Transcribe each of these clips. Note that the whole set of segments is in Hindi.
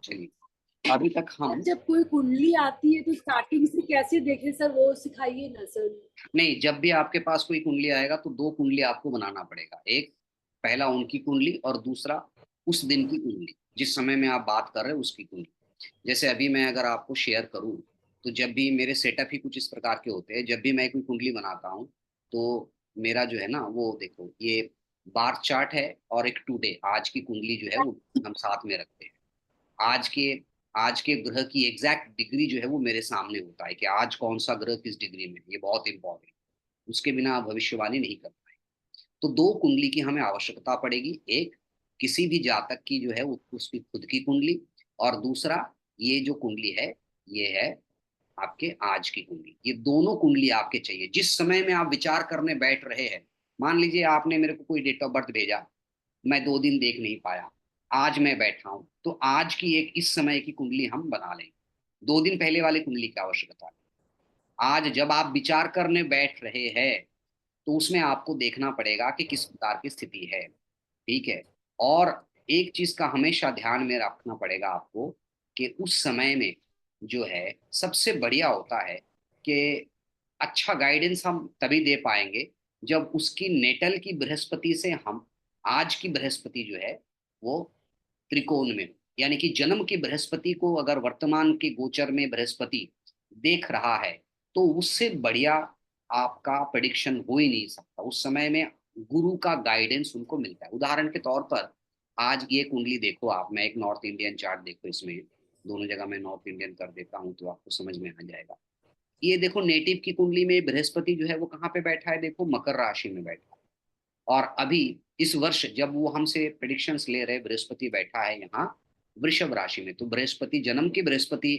चलिए, अभी तक सर हम जब कोई कुंडली आती है तो स्टार्टिंग से कैसे देखें सर, वो सिखाइए ना सर। नहीं, जब भी आपके पास कोई कुंडली आएगा तो दो कुंडली आपको बनाना पड़ेगा। एक, पहला उनकी कुंडली, और दूसरा उस दिन की कुंडली, जिस समय में आप बात कर रहे हो उसकी कुंडली। जैसे अभी मैं अगर आपको शेयर करूं, तो जब भी मेरे सेटअप ही कुछ इस प्रकार के होते हैं, जब भी मैं कोई कुंडली बनाता हूं, तो मेरा जो है ना, वो देखो, ये बार चार्ट है और एक टुडे, आज की कुंडली जो है वो हम साथ में रखते हैं। आज के आज के ग्रह की एग्जैक्ट डिग्री जो है वो मेरे सामने होता है कि आज कौन सा ग्रह किस डिग्री में है। ये बहुत इंपॉर्टेंट, उसके बिना आप भविष्यवाणी नहीं कर पाए। तो दो कुंडली की हमें आवश्यकता पड़ेगी। एक, किसी भी जातक की जो है उसकी खुद की कुंडली, और दूसरा, ये जो कुंडली है, ये है आपके आज की कुंडली। ये दोनों कुंडली आपके चाहिए जिस समय में आप विचार करने बैठ रहे हैं। मान लीजिए आपने मेरे को कोई डेट ऑफ बर्थ भेजा, मैं 2 दिन देख नहीं पाया, आज मैं बैठा हूं, तो आज की एक इस समय की कुंडली हम बना लेंगे। 2 दिन पहले वाली कुंडली की आवश्यकता है। आज जब आप विचार करने बैठ रहे हैं, तो उसमें आपको देखना पड़ेगा कि किस प्रकार की स्थिति है। ठीक है। और एक चीज का हमेशा ध्यान में रखना पड़ेगा आपको, कि उस समय में जो है सबसे बढ़िया होता है कि अच्छा गाइडेंस हम तभी दे पाएंगे जब उसकी नेटल की बृहस्पति से हम आज की बृहस्पति जो है वो त्रिकोण में हो। यानी कि जन्म की बृहस्पति को अगर वर्तमान के गोचर में बृहस्पति देख रहा है, तो उससे बढ़िया आपका प्रेडिक्शन हो ही नहीं सकता। उस समय में गुरु का गाइडेंस उनको मिलता है। उदाहरण के तौर पर, आज ये कुंडली देखो आप, मैं एक नॉर्थ इंडियन चार्ट देखो इसमें, दोनों जगह मैं नॉर्थ इंडियन कर देता हूँ तो आपको समझ में आ जाएगा। ये देखो, नेटिव की कुंडली में बृहस्पति जो है वो कहाँ पे बैठा है, देखो मकर राशि में बैठा है। और अभी इस वर्ष जब वो हमसे प्रेडिक्शंस ले रहे, बृहस्पति बैठा है यहाँ वृषभ राशि में। तो बृहस्पति, जन्म की बृहस्पति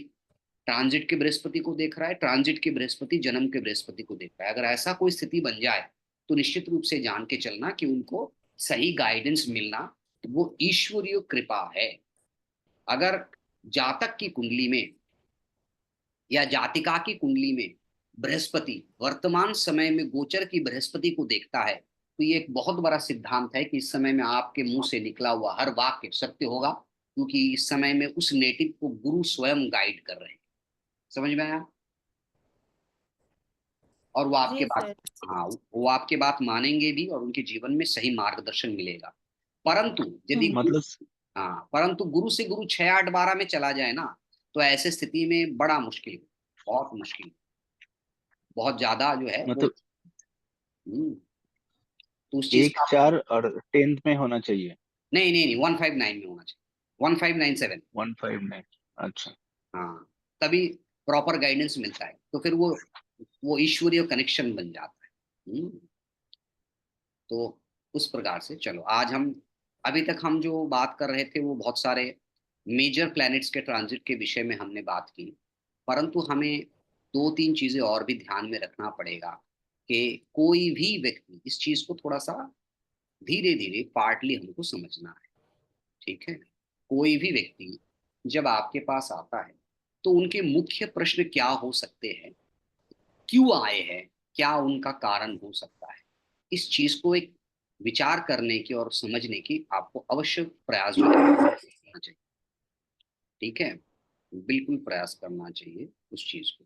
ट्रांजिट के बृहस्पति को देख रहा है, ट्रांजिट की बृहस्पति जन्म के बृहस्पति को देख रहा है। अगर ऐसा कोई स्थिति बन जाए, तो निश्चित रूप से जान के चलना कि उनको सही गाइडेंस मिलना, तो वो ईश्वरीय कृपा है। अगर जातक की कुंडली में या जातिका की कुंडली में बृहस्पति वर्तमान समय में गोचर की बृहस्पति को देखता है, तो ये एक बहुत बड़ा सिद्धांत है कि इस समय में आपके मुंह से निकला हुआ हर वाक्य सत्य होगा, क्योंकि इस समय में उस नेटिव को गुरु स्वयं गाइड कर रहे हैं। समझ में आया? और वो आपके जी बात, सर। हाँ, वो आपके बात मानेंगे भी और उनके जीवन में सही मार्गदर्शन मिलेगा। परंतु यदि हम्म। गुरु, मतलब हाँ, परंतु गुरु से गुरु 6 8 12 में चला जाए ना, तो ऐसे स्थिति में बड़ा मुश्किल, बहुत मुश्किल, बहुत ज्यादा जो है वो। मतलब हम्म, तो उस चीज एक का चार और 10th में होना चाहिए। नहीं नहीं नहीं, 159 में होना चाहिए, 1597। 159। अच्छा। हाँ, तभी प्रॉपर गाइडेंस मिलता है, तो फिर वो ईश्वरीय कनेक्शन बन जाता है। तो उस प्रकार से चलो, आज हम, अभी तक हम जो बात कर रहे थे वो बहुत सारे मेजर प्लैनेट्स के ट्रांजिट के विषय में हमने बात की। परंतु हमें 2 3 चीजें और भी ध्यान में रखना पड़ेगा, कि कोई भी व्यक्ति इस चीज को थोड़ा सा धीरे धीरे पार्टली हमको समझना है। ठीक है। कोई भी व्यक्ति जब आपके पास आता है, तो उनके मुख्य प्रश्न क्या हो सकते हैं, क्यों आए हैं, क्या उनका कारण हो सकता है, इस चीज को एक विचार करने की और समझने की आपको अवश्य प्रयास जो है करना चाहिए। ठीक है। बिल्कुल प्रयास करना चाहिए उस चीज को।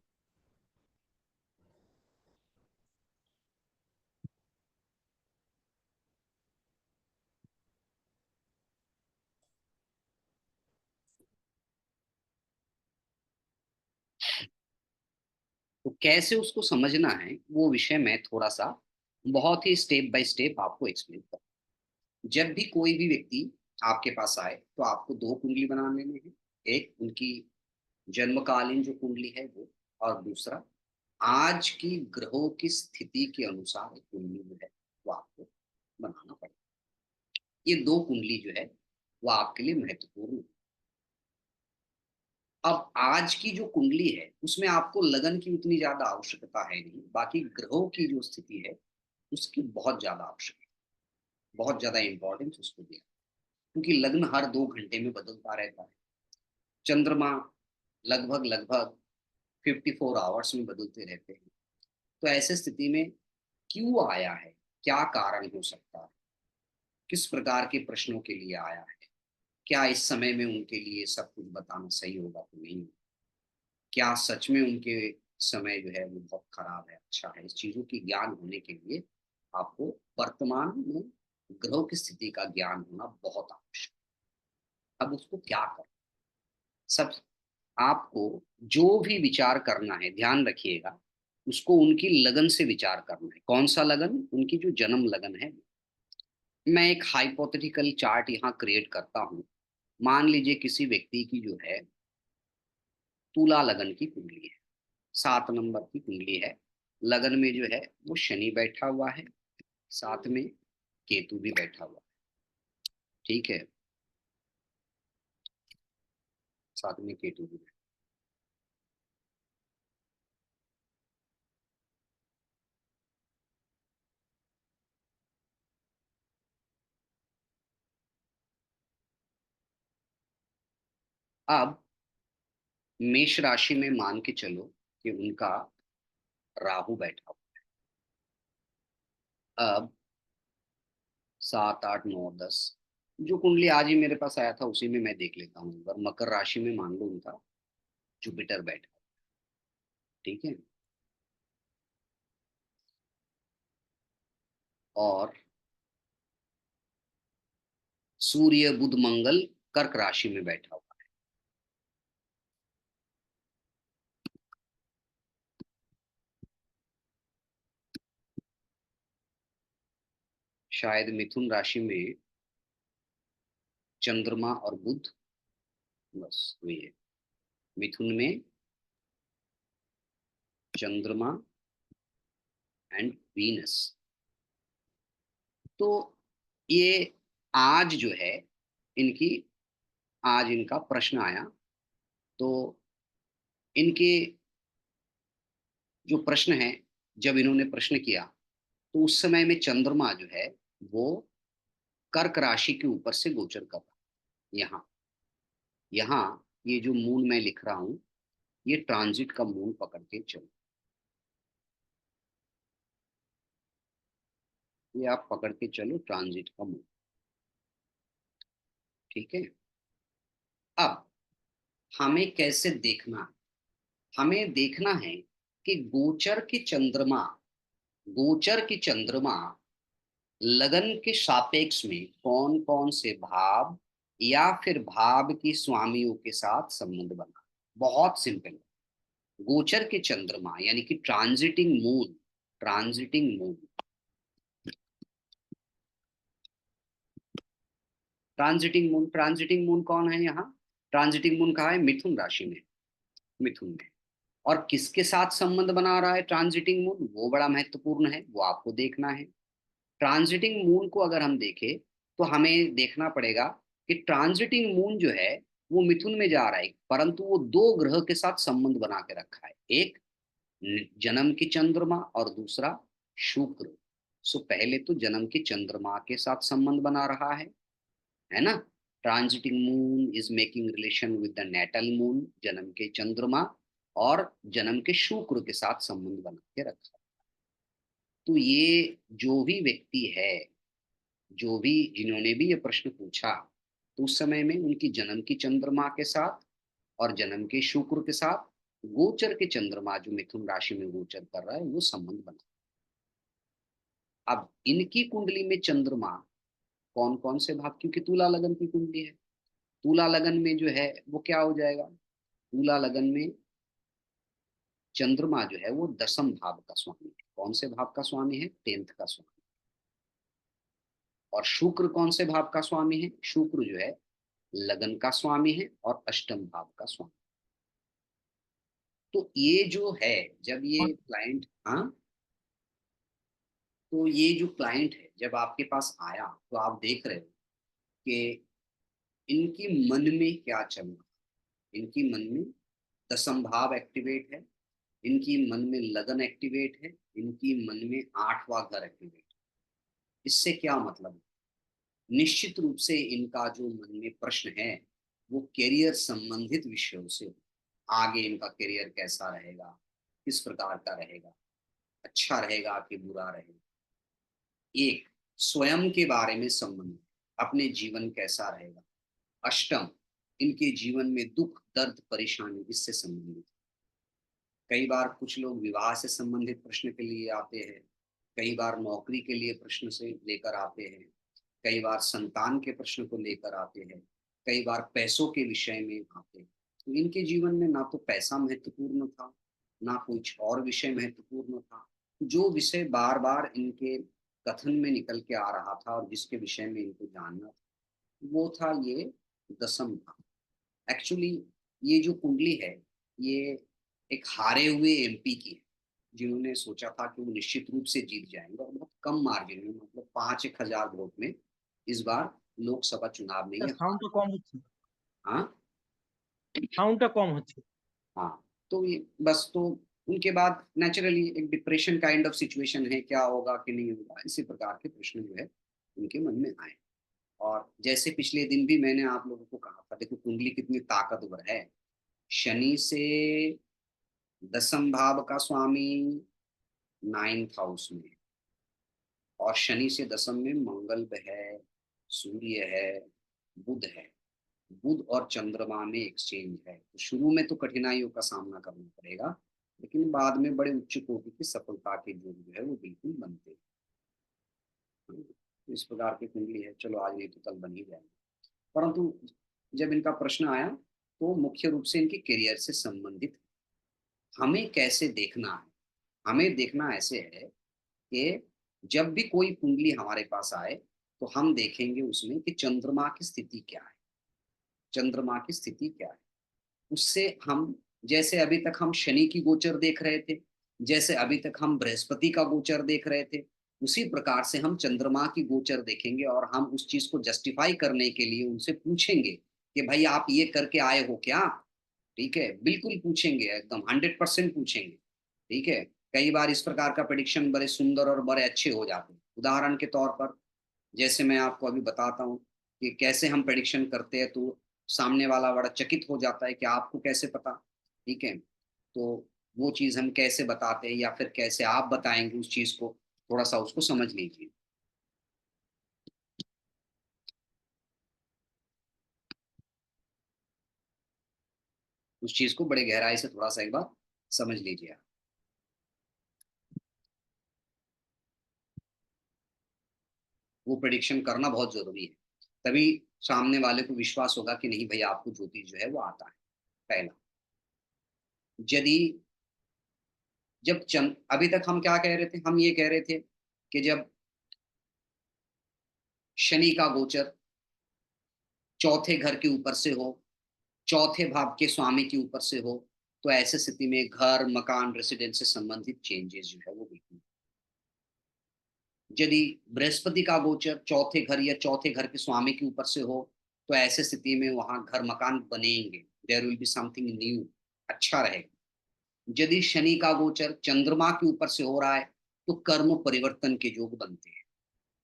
तो कैसे उसको समझना है, वो विषय में थोड़ा सा बहुत ही स्टेप बाय स्टेप आपको एक्सप्लेन कर। जब भी कोई भी व्यक्ति आपके पास आए, तो आपको दो कुंडली बना लेने हैं। एक उनकी जन्मकालीन जो कुंडली है वो, और दूसरा आज की ग्रहों की स्थिति के अनुसार एक कुंडली जो है वो आपको बनाना पड़ेगा। ये दो कुंडली जो है वो आपके लिए महत्वपूर्ण है। अब आज की जो कुंडली है उसमें आपको लगन की उतनी ज्यादा आवश्यकता है नहीं, बाकी ग्रहों की जो स्थिति है उसकी बहुत ज्यादा आवश्यकता, बहुत ज्यादा इंपॉर्टेंस उसको दिया। क्योंकि लग्न हर 2 घंटे में बदलता रहता है, चंद्रमा लगभग लगभग 54 आवर्स में बदलते रहते हैं। तो ऐसे स्थिति में क्यों आया है, क्या कारण हो सकता है, किस प्रकार के प्रश्नों के लिए आया है, क्या इस समय में उनके लिए सब कुछ बताना सही होगा तो नहीं? क्या सच में उनके समय जो है वो बहुत खराब है, अच्छा है? इस चीजों की ज्ञान होने के लिए आपको वर्तमान में ग्रहों की स्थिति का ज्ञान होना बहुत आवश्यक है। अब उसको क्या करें? सब आपको जो भी विचार करना है, ध्यान रखिएगा, उसको उनकी लगन से विचार करना है। कौन सा लगन? उनकी जो जन्म लगन है। मैं एक हाइपोथेटिकल चार्ट यहाँ क्रिएट करता हूँ। मान लीजिए किसी व्यक्ति की जो है तुला लगन की कुंडली है, 7 नंबर की कुंडली है। लगन में जो है वो शनि बैठा हुआ है, साथ में केतु भी बैठा हुआ है। ठीक है, साथ में केतु भी बैठा। अब मेष राशि में मान के चलो कि उनका राहु बैठा हुआ। अब 7, 8, 9, 10 जो कुंडली आज ही मेरे पास आया था उसी में मैं देख लेता हूँ। अगर मकर राशि में मान लो उनका जुपिटर बैठा, ठीक है, और सूर्य बुध मंगल कर्क राशि में बैठा हुआ। शायद मिथुन राशि में चंद्रमा और बुध, बस वही है। मिथुन में चंद्रमा एंड वीनस। तो ये आज जो है इनकी, आज इनका प्रश्न आया, तो इनके जो प्रश्न है, जब इन्होंने प्रश्न किया तो उस समय में चंद्रमा जो है वो कर्क राशि के ऊपर से गोचर कर रहा है। यहाँ ये जो मून मैं लिख रहा हूं, ये ट्रांजिट का मून पकड़ के चलो, ये आप पकड़ के चलो ट्रांजिट का मून। ठीक है, अब हमें कैसे देखना है? हमें देखना है कि गोचर के चंद्रमा लगन के सापेक्ष में कौन कौन से भाव या फिर भाव की स्वामियों के साथ संबंध बना। बहुत सिंपल। गोचर के चंद्रमा यानी कि ट्रांजिटिंग मून ट्रांजिटिंग मून कौन है यहाँ? ट्रांजिटिंग मून कहा है मिथुन राशि में, मिथुन में। और किसके साथ संबंध बना रहा है ट्रांजिटिंग मून? वो बड़ा महत्वपूर्ण है, वो आपको देखना है। ट्रांजिटिंग मून को अगर हम देखें तो हमें देखना पड़ेगा कि ट्रांजिटिंग मून जो है वो मिथुन में जा रहा है, परंतु वो दो ग्रह के साथ संबंध बना के रखा है। एक जन्म की चंद्रमा और दूसरा शुक्र। सो पहले तो जन्म के चंद्रमा के साथ संबंध बना रहा है ना? Transiting moon is making relation with the natal moon, जन्म के चंद्रमा और जन्म के शुक्र के साथ संबंध बना के रखा। तो ये जो भी व्यक्ति है, जो भी जिन्होंने भी ये प्रश्न पूछा, तो उस समय में उनकी जन्म की चंद्रमा के साथ और जन्म के शुक्र के साथ गोचर के चंद्रमा जो मिथुन राशि में गोचर कर रहा है वो संबंध बना। अब इनकी कुंडली में चंद्रमा कौन कौन से भाव, क्योंकि तुला लगन की कुंडली है, तुला लगन में जो है वो क्या हो जाएगा? तुला लगन में चंद्रमा जो है वो 10th भाव का स्वामी है। कौन से भाव का स्वामी है? 10th का स्वामी। और शुक्र कौन से भाव का स्वामी है? शुक्र जो है लगन का स्वामी है और 8th भाव का स्वामी। तो ये जो है, जब ये क्लाइंट, हाँ, तो ये जो क्लाइंट है जब आपके पास आया तो आप देख रहे हो कि इनकी मन में क्या चल रहा है। इनकी मन में 10th भाव एक्टिवेट है, इनकी मन में लगन एक्टिवेट है, इनकी मन में 8वां घर एक्टिवेट है। इससे क्या मतलब है? निश्चित रूप से इनका जो मन में प्रश्न है वो करियर संबंधित विषयों से, आगे इनका करियर कैसा रहेगा, किस प्रकार का रहेगा, अच्छा रहेगा कि बुरा रहेगा। एक स्वयं के बारे में संबंध, अपने जीवन कैसा रहेगा, अष्टम, इनके जीवन में दुख, दर्द, परेशानी इससे संबंधित। कई बार कुछ लोग विवाह से संबंधित प्रश्न के लिए आते हैं, कई बार नौकरी के लिए प्रश्न से लेकर आते हैं, कई बार संतान के प्रश्न को लेकर आते हैं, कई बार पैसों के विषय में आते हैं। तो इनके जीवन में ना तो पैसा महत्वपूर्ण था, ना कुछ और विषय महत्वपूर्ण था। जो विषय बार बार इनके कथन में निकल के आ रहा था और जिसके विषय में इनको जानना था, वो था ये दसम भाव। एक्चुअली ये जो कुंडली है, ये एक हारे हुए एमपी की है, जिन्होंने सोचा था कि वो निश्चित रूप से जीत जाएंगे और बहुत कम मार्जिन में, मतलब 5-1000 वोट में इस बार लोकसभा चुनाव में ये সাউন্ডটা কম হচ্ছে हाँ সাউন্ডটা কম হচ্ছে हाँ। तो ये बस, तो उनके बाद नेचुरली एक डिप्रेशन काइंड ऑफ सिचुएशन है, क्या होगा कि नहीं होगा, इसी प्रकार के प्रश्न जो है उनके मन में आए। और जैसे पिछले दिन भी मैंने आप लोगों को कहा था, देखो कुंडली कितनी ताकतवर है। शनि से दसम भाव का स्वामी 9th हाउस में है, और शनि से दसम में मंगल है, सूर्य है, बुध है। बुध और चंद्रमा में एक्सचेंज है, तो शुरू में तो कठिनाइयों का सामना करना पड़ेगा, लेकिन बाद में बड़े उच्च कोटि की सफलता के योग जो है वो बिल्कुल बनते हैं। तो इस प्रकार की कुंडली है। चलो आज नहीं तो कल बन ही जाएगी। परंतु जब इनका प्रश्न आया तो मुख्य रूप से इनके करियर से संबंधित हमें कैसे देखना है। हमें देखना ऐसे है कि जब भी कोई कुंडली हमारे पास आए तो हम देखेंगे उसमें कि चंद्रमा की स्थिति क्या है। चंद्रमा की स्थिति क्या है, उससे हम, जैसे अभी तक हम शनि की गोचर देख रहे थे, जैसे अभी तक हम बृहस्पति का गोचर देख रहे थे, उसी प्रकार से हम चंद्रमा की गोचर देखेंगे और हम उस चीज को जस्टिफाई करने के लिए उनसे पूछेंगे कि भाई आप ये करके आए हो क्या। ठीक है, बिल्कुल पूछेंगे, एकदम 100% पूछेंगे। ठीक है, कई बार इस प्रकार का प्रेडिक्शन बड़े सुंदर और बड़े अच्छे हो जाते हैं। उदाहरण के तौर पर जैसे मैं आपको अभी बताता हूँ कि कैसे हम प्रेडिक्शन करते हैं, तो सामने वाला बड़ा चकित हो जाता है कि आपको कैसे पता। ठीक है, तो वो चीज हम कैसे बताते हैं या फिर कैसे आप बताएंगे उस चीज को, थोड़ा सा उसको समझ लीजिए। उस चीज को बड़े गहराई से थोड़ा सा एक बार समझ लीजिए आप। वो प्रेडिक्शन करना बहुत जरूरी है, तभी सामने वाले को विश्वास होगा कि नहीं भाई आपको ज्योतिष जो है वो आता है। पहला, यदि जब चंद अभी तक हम क्या कह रहे थे, हम ये कह रहे थे कि जब शनि का गोचर चौथे घर के ऊपर से हो, चौथे भाव के स्वामी के ऊपर से हो, तो ऐसे स्थिति में घर, मकान, रेसिडेंस से संबंधित चेंजेस जो है वो बिल्कुल। यदि बृहस्पति का गोचर चौथे घर या चौथे घर के स्वामी के ऊपर से हो, तो ऐसे स्थिति में वहां घर मकान बनेंगे, there will be something new, अच्छा रहेगा। यदि शनि का गोचर चंद्रमा के ऊपर से हो रहा है तो कर्म परिवर्तन के योग बनते हैं।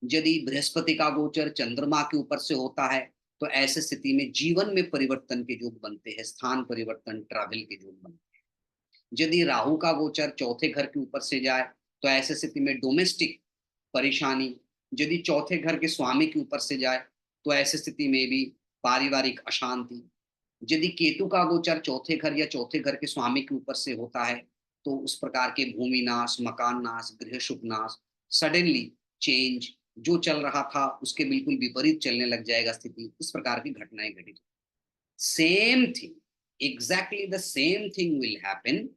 यदि बृहस्पति का गोचर चंद्रमा के ऊपर से होता है तो ऐसे स्थिति में जीवन में परिवर्तन के योग बनते हैं, स्थान परिवर्तन, ट्रैवल के योग बनते हैं। यदि राहु का गोचर चौथे घर के ऊपर से जाए तो ऐसे स्थिति में डोमेस्टिक परेशानी। यदि चौथे घर के स्वामी के ऊपर से जाए तो ऐसी स्थिति में भी पारिवारिक अशांति। यदि केतु का गोचर चौथे घर या चौथे घर के स्वामी के ऊपर से होता है तो उस प्रकार के भूमि नाश, मकान नाश, गृह शुभ नाश, सडनली चेंज, जो चल रहा था उसके बिल्कुल विपरीत चलने लग जाएगा स्थिति, इस प्रकार की घटनाएं घटित। Same thing, exactly the same thing will happen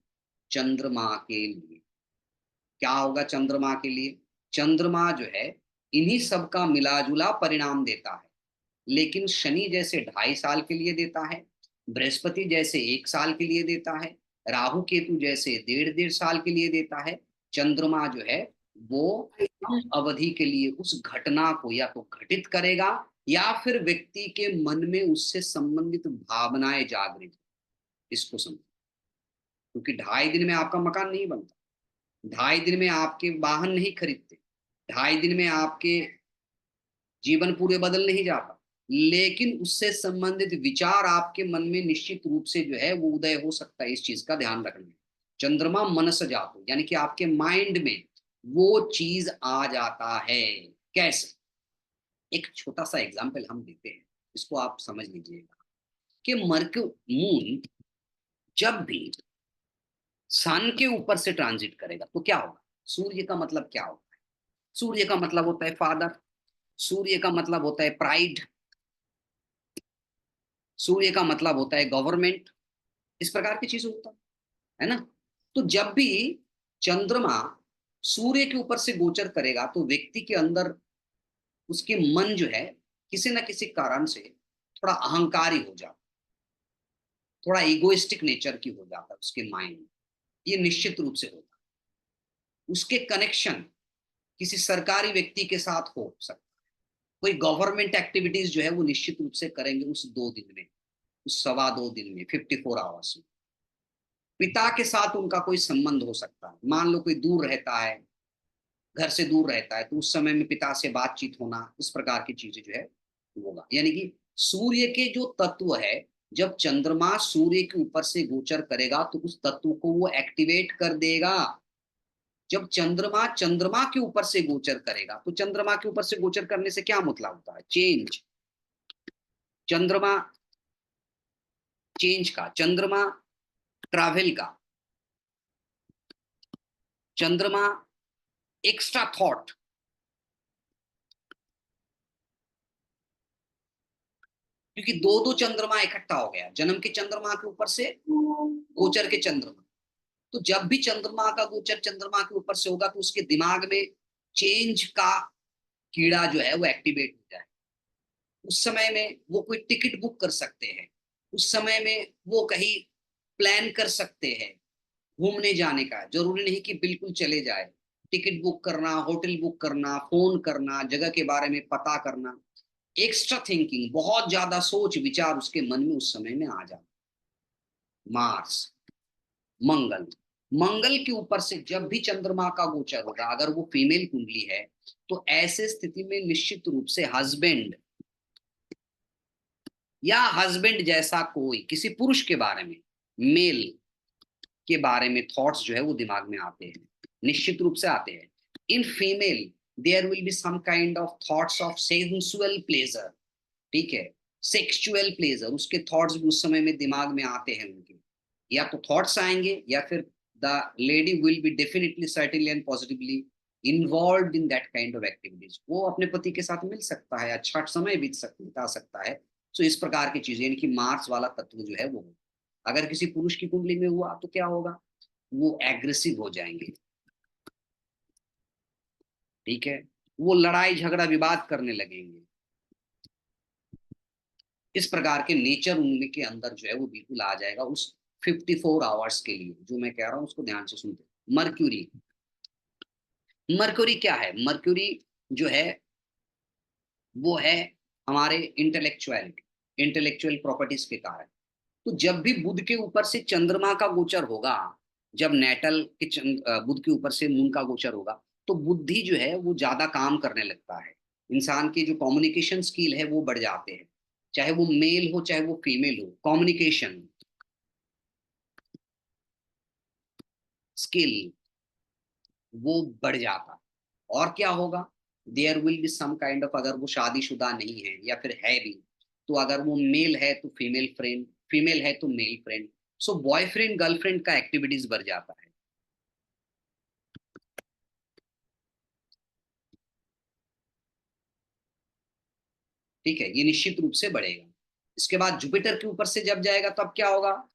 चंद्रमा के लिए। क्या होगा चंद्रमा के लिए? चंद्रमा जो है इन्हीं सब का मिलाजुला परिणाम देता है, लेकिन शनि जैसे 2.5 साल के लिए देता है, बृहस्पति जैसे 1 साल के लिए देता है, राहु केतु जैसे 1.5 साल के लिए देता है, चंद्रमा जो है वो अवधि के लिए उस घटना को या तो घटित करेगा या फिर व्यक्ति के मन में उससे संबंधित भावनाएं जागृत। इसको समझो, क्योंकि 2.5 दिन में आपका मकान नहीं बनता, 2.5 दिन में आपके वाहन नहीं खरीदते, 2.5 दिन में आपके जीवन पूरे बदल नहीं जाता, लेकिन उससे संबंधित विचार आपके मन में निश्चित रूप से जो है वो उदय हो सकता है। इस चीज का ध्यान रखना। चंद्रमा मनस जातो, यानी कि आपके माइंड में वो चीज आ जाता है। कैसे? एक छोटा सा एग्जाम्पल हम देते हैं, इसको आप समझ लीजिएगा कि मून जब भी सन के ऊपर से ट्रांजिट करेगा तो क्या होगा। सूर्य का मतलब क्या होता है? सूर्य का मतलब होता है फादर, सूर्य का मतलब होता है प्राइड, सूर्य का मतलब होता है गवर्नमेंट, इस प्रकार की चीज होता है ना। तो जब भी चंद्रमा सूर्य के ऊपर से गोचर करेगा तो व्यक्ति के अंदर उसके मन जो है किसी ना किसी कारण से थोड़ा अहंकारी हो जाता, थोड़ा इगोइस्टिक नेचर की हो जाता है उसके माइंड। ये निश्चित रूप से होता है। उसके कनेक्शन किसी सरकारी व्यक्ति के साथ हो सकता है, कोई गवर्नमेंट एक्टिविटीज जो है वो निश्चित रूप से करेंगे उस 2 दिन में, उस 2.25 दिन में, 54 आवर्स में। पिता के साथ उनका कोई संबंध हो सकता है, मान लो कोई दूर रहता है, घर से दूर रहता है, तो उस समय में पिता से बातचीत होना, इस प्रकार की चीजें जो है होगा। यानी कि सूर्य के जो तत्व है, जब चंद्रमा सूर्य के ऊपर से गोचर करेगा तो उस तत्व को वो एक्टिवेट कर देगा। जब चंद्रमा चंद्रमा के ऊपर से गोचर करेगा तो चंद्रमा के ऊपर से गोचर करने से क्या मतलब होता है? चेंज। चंद्रमा चेंज का, चंद्रमा ट्रैवल का, चंद्रमा एक्स्ट्रा थॉट। क्योंकि दो दो चंद्रमा इकट्ठा हो गया, जन्म के चंद्रमा के ऊपर से गोचर के चंद्रमा। तो जब भी चंद्रमा का गोचर चंद्रमा के ऊपर से होगा तो उसके दिमाग में चेंज का कीड़ा जो है वो एक्टिवेट हो जाए। उस समय में वो कोई टिकट बुक कर सकते हैं, उस समय में वो कहीं प्लान कर सकते हैं घूमने जाने का। जरूरी नहीं कि बिल्कुल चले जाए, टिकट बुक करना, होटल बुक करना, फोन करना, जगह के बारे में पता करना, एक्स्ट्रा थिंकिंग, बहुत ज्यादा सोच विचार उसके मन में उस समय में आ जाता। मार्स, मंगल, मंगल के ऊपर से जब भी चंद्रमा का गोचर होगा, अगर वो फीमेल कुंडली है, तो ऐसे स्थिति में निश्चित रूप से हस्बैंड या हस्बैंड जैसा कोई किसी पुरुष के बारे में, मेल के बारे में थॉट्स जो है वो दिमाग में आते हैं, निश्चित रूप से आते हैं। In female there will be some kind of thoughts of sensual pleasure, ठीक है, सेक्सुअल प्लेजर, उसके थॉट्स भी उस समय में दिमाग में आते हैं उनके। या तो थॉट्स आएंगे या फिर the lady will be definitely certainly and positively involve in that kind of activities. वो अपने पति के साथ मिल सकता है, अच्छा समय बिता सकता है। सो इस प्रकार की चीजें, यानी कि मार्स वाला तत्व जो है वो, अगर किसी पुरुष की कुंडली में हुआ तो क्या होगा? वो एग्रेसिव हो जाएंगे, ठीक है, वो लड़ाई झगड़ा विवाद करने लगेंगे। इस प्रकार के नेचर उनके अंदर जो है वो बिल्कुल आ जाएगा उस 54 आवर्स के लिए। जो मैं कह रहा हूं उसको ध्यान से सुनते। मर्क्यूरी, मर्क्यूरी क्या है? मर्क्यूरी जो है वो है हमारे इंटेलेक्चुअलिटी, इंटेलेक्चुअल प्रॉपर्टीज के कारण। तो जब भी बुध के ऊपर से चंद्रमा का गोचर होगा, जब नेटल के बुध के ऊपर से मून का गोचर होगा, तो बुद्धि जो है वो ज्यादा काम करने लगता है। इंसान की जो कम्युनिकेशन स्किल है वो बढ़ जाते हैं, चाहे वो मेल हो चाहे वो फीमेल हो, कम्युनिकेशन स्किल वो बढ़ जाता है। और क्या होगा? There will be some kind of, अगर वो शादीशुदा नहीं है या फिर है भी, तो अगर वो मेल है तो फीमेल फ्रेंड, फीमेल है तो मेल फ्रेंड। सो बॉयफ्रेंड गर्लफ्रेंड का एक्टिविटीज बढ़ जाता है। ठीक है, ये निश्चित रूप से बढ़ेगा। इसके बाद जुपिटर के ऊपर से जब जाएगा तब क्या होगा?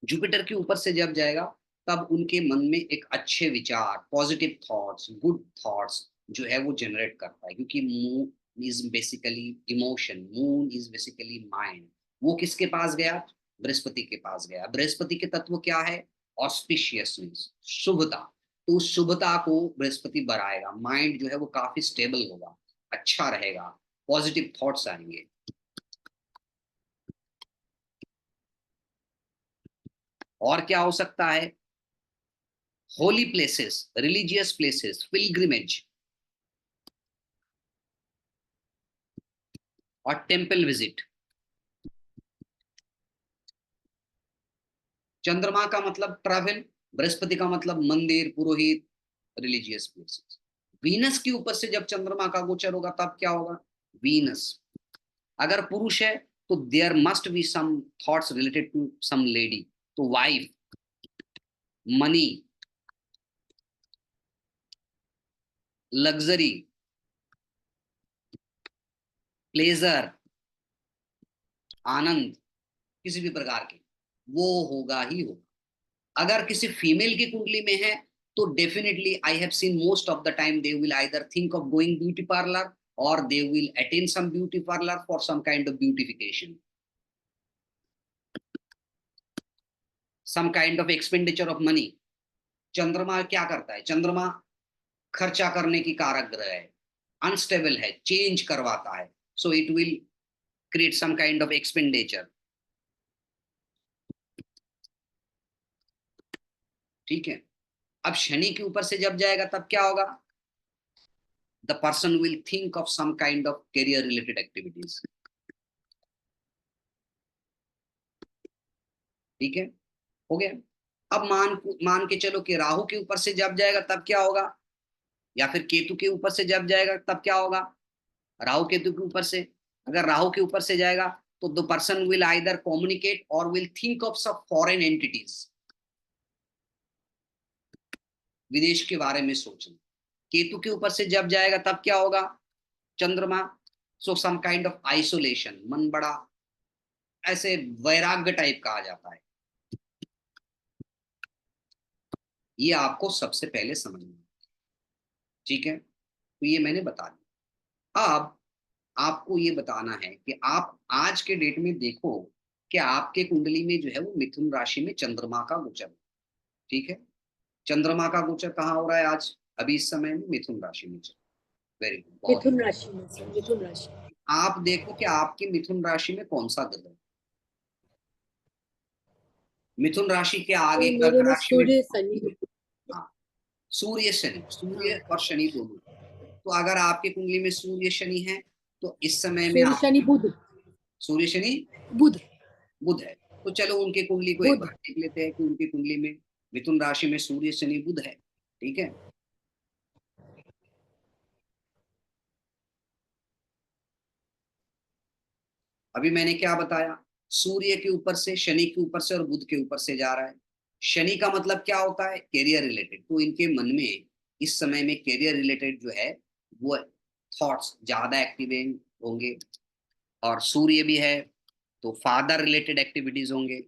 जुपिटर के ऊपर से जब जाएगा तब उनके मन में एक अच्छे विचार, पॉजिटिव थॉट्स, गुड थॉट्स जो है वो जनरेट करता है। क्योंकि moon is basically emotion, moon is basically mind. वो किसके पास गया? बृहस्पति के पास गया। बृहस्पति के तत्व क्या है? ऑस्पिशियसनेस, शुभता। तो उस शुभता को बृहस्पति बढ़ाएगा, माइंड जो है वो काफी स्टेबल होगा, अच्छा रहेगा, पॉजिटिव थॉट्स आएंगे। और क्या हो सकता है? Holi places, religious places, pilgrimage और टेम्पल विजिट। चंद्रमा का मतलब ट्रैवल, बृहस्पति का मतलब मंदिर, पुरोहित, रिलीजियस प्लेसेस। वीनस के ऊपर से जब चंद्रमा का गोचर होगा तब क्या होगा? वीनस अगर पुरुष है तो there must be some thoughts related to some lady, तो वाइफ, मनी, लग्जरी, प्लेजर, आनंद, किसी भी प्रकार के, वो होगा ही होगा। अगर किसी फीमेल की कुंडली में है तो definitely I have seen most of the time they will either think of going beauty parlour or they will attend some beauty parlour for some kind of beautification, some kind of expenditure of money. चंद्रमा क्या करता है? चंद्रमा खर्चा करने की कारक ग्रह है, अनस्टेबल है, चेंज करवाता है, so it will create some kind of expenditure. ठीक है। अब शनि के ऊपर से जब जाएगा तब क्या होगा? The person will think of some kind of career related activities. ठीक है, हो गया। अब मान के चलो कि राहु के ऊपर से जब जाएगा तब क्या होगा, या फिर केतु के ऊपर से जब जाएगा तब क्या होगा? राहु केतु के ऊपर से, अगर राहु के ऊपर से जाएगा तो the person will either communicate or will think of some foreign entities, विदेश के बारे में सोचना। केतु के ऊपर से जब जाएगा तब क्या होगा? चंद्रमा, सो सम काइंड ऑफ आइसोलेशन, मन बड़ा ऐसे वैराग्य टाइप का आ जाता है। ये आपको सबसे पहले समझना है। ठीक है, तो ये मैंने बता दिया। अब आपको ये बताना है कि आप आज के डेट में देखो कि आपके कुंडली में जो है वो मिथुन राशि में चंद्रमा का गोचर। ठीक है, चंद्रमा का गोचर कहाँ हो रहा है आज? अभी इस समय में मिथुन राशि में चल। Very good. मिथुन राशि में सर, मिथुन राशि। आप देखो कि आपकी मिथुन राशि में कौन सा ग्रह है। मिथुन राशि के आगे तो कर्क मेरे में राशि में, सूर्य शनि। हाँ, सूर्य शनि, सूर्य हाँ, और शनि दोनों। तो अगर आपकी कुंडली में सूर्य शनि है तो इस समय में सूर्य आप, शनि बुध, सूर्य शनि बुध, बुध है, तो चलो उनकी कुंडली को एक बुध। बार देख लेते हैं कि उनकी कुंडली में मिथुन राशि में सूर्य शनि बुध है। ठीक है, अभी मैंने क्या बताया? सूर्य के ऊपर से, शनि के ऊपर से और बुध के ऊपर से जा रहा है। शनि का मतलब क्या होता है? Career related. तो इनके मन में इस समय में कैरियर रिलेटेड जो है वो थॉट्स ज्यादा एक्टिव होंगे। और सूर्य भी है तो फादर रिलेटेड एक्टिविटीज होंगे,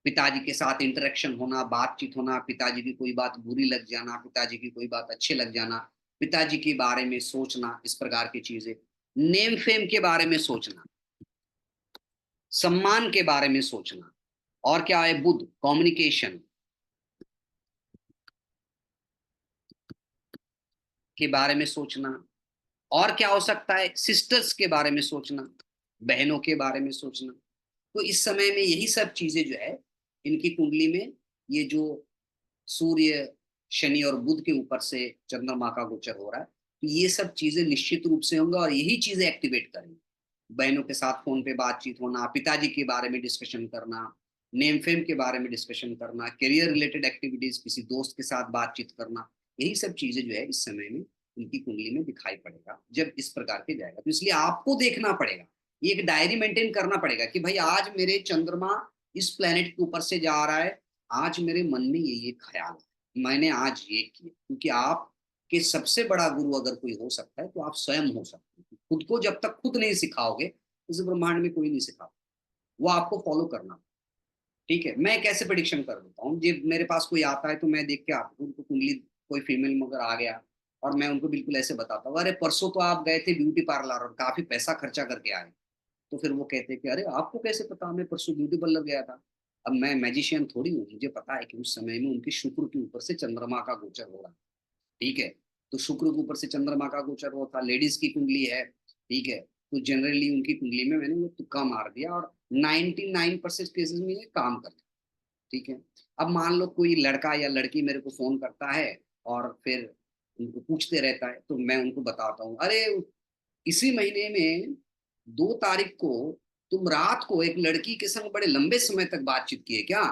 पिताजी के साथ इंटरेक्शन होना, बातचीत होना, पिताजी की कोई बात बुरी लग जाना, पिताजी की कोई बात अच्छे लग जाना, पिताजी के बारे में सोचना, इस प्रकार की चीजें। नेम फेम के बारे में सोचना, सम्मान के बारे में सोचना। और क्या है? बुध, कम्युनिकेशन के बारे में सोचना। और क्या हो सकता है? सिस्टर्स के बारे में सोचना, बहनों के बारे में सोचना। तो इस समय में यही सब चीजें जो है इनकी कुंडली में, ये जो सूर्य शनि और बुध के ऊपर से चंद्रमा का गोचर हो रहा है, तो ये सब चीजें निश्चित रूप से होंगे और यही चीजें एक्टिवेट करेंगे। बहनों के साथ फोन पे बातचीत होना, पिताजी के बारे में डिस्कशन करना, नेम फेम के बारे में डिस्कशन करना, करियर रिलेटेड एक्टिविटीज, किसी दोस्त के साथ बातचीत करना, यही सब चीजें जो है इस समय में उनकी कुंडली में दिखाई पड़ेगा जब इस प्रकार के जाएगा। तो इसलिए आपको देखना पड़ेगा, ये एक डायरी मेंटेन करना पड़ेगा कि भाई आज मेरे चंद्रमा इस प्लेनेट के ऊपर से जा रहा है, आज मेरे मन में ये ख्याल है, मैंने आज ये किया। क्योंकि आप के सबसे बड़ा गुरु अगर कोई हो सकता है तो आप स्वयं हो सकते हैं। खुद को जब तक खुद नहीं सिखाओगे इस ब्रह्मांड में कोई नहीं सिखा, वो आपको फॉलो करना। ठीक है, मैं कैसे प्रिडिक्शन कर देता हूँ? जब मेरे पास कोई आता है तो मैं देख के आता हूँ, उनको कुंडली कोई फीमेल मगर आ गया और मैं उनको बिल्कुल ऐसे बताता हूँ, अरे परसों तो आप गए थे ब्यूटी पार्लर और काफी पैसा खर्चा करके आए। तो फिर वो कहते हैं कि अरे आपको कैसे पता, मैं परसों ब्यूटी पार्लर गया था। अब मैं मैजिशियन थोड़ी हूँ, मुझे पता है कि उस समय में उनकी शुक्र के ऊपर से चंद्रमा का गोचर हो रहा है। ठीक है, तो शुक्र के ऊपर से चंद्रमा का गोचर होता, लेडीज की कुंडली है। ठीक है, तो जनरली उनकी कुंडली में मैंने वो तुक्का मार दिया और 99% केसेस में ये काम करता। ठीक है, अब मान लो कोई लड़का या लड़की मेरे को फोन करता है और फिर उनको पूछते रहता है, तो मैं उनको बताता हूँ, अरे इसी महीने में 2 तारीख को तुम रात को एक लड़की के संग बड़े लंबे समय तक बातचीत किए क्या?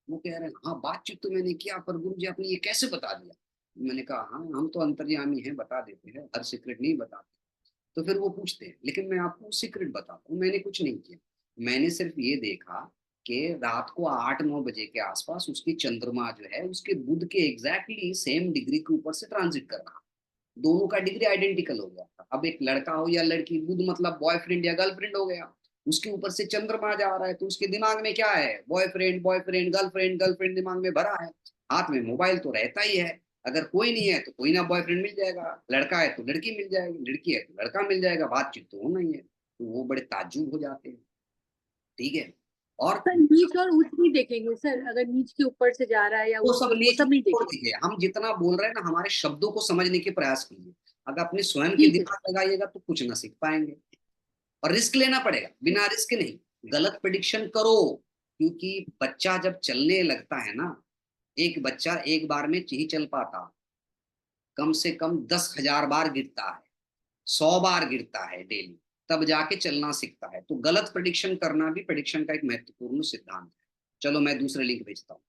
वो कह रहे हैं हाँ बातचीत तो मैंने किया, पर गुरु जी आपने ये कैसे बता दिया? मैंने कहा हाँ हम तो अंतर्यामी हैं, बता देते हैं, हर सीक्रेट नहीं बताते। तो फिर वो पूछते हैं। लेकिन मैं आपको सीक्रेट बताता हूँ, मैंने कुछ नहीं किया, मैंने सिर्फ ये देखा कि रात को 8-9 बजे के आसपास उसकी चंद्रमा जो है उसके बुध के एग्जैक्टली सेम डिग्री के ऊपर से ट्रांजिट कर रहा, दोनों का डिग्री आइडेंटिकल हो गया था। अब एक लड़का हो या लड़की, बुध मतलब बॉयफ्रेंड या गर्लफ्रेंड हो गया, उसके ऊपर से चंद्रमा जा रहा है, तो उसके दिमाग में क्या है, बॉयफ्रेंड बॉयफ्रेंड, गर्लफ्रेंड गर्लफ्रेंड दिमाग में भरा है। हाथ में मोबाइल तो रहता ही है, अगर कोई नहीं है तो कोई ना बॉयफ्रेंड मिल जाएगा, लड़का है तो लड़की मिल जाएगी, लड़की है तो लड़का मिल जाएगा, बातचीत तो होना ही है। तो वो बड़े ताज्जुब हो जाते हैं, ठीक है। और सर नीच और ऊंच नहीं देखेंगे सर, अगर नीच के ऊपर से जा रहा है या वो ऊंच सब वो नीच सब नहीं छोड़ देखेंगे। दीजिए, हम जितना बोल रहे हैं ना हमारे शब्दों को समझने के प्रयास कीजिए। अगर अपने स्वयं के ठीक है। दिमाग लगाइएगा तो कुछ ना सीख पाएंगे, और रिस्क लेना पड़ेगा, बिना रिस्क नहीं। गलत प्रेडिक्शन करो, क्योंकि बच्चा जब चलने लगता है ना, एक बच्चा एक बार में नहीं चल पाता, कम से कम 10,000 बार गिरता है, 100 बार गिरता है डेली, तब जाके चलना सीखता है। तो गलत प्रेडिक्शन करना भी प्रेडिक्शन का एक महत्वपूर्ण सिद्धांत है। चलो मैं दूसरे लिंक भेजता हूँ।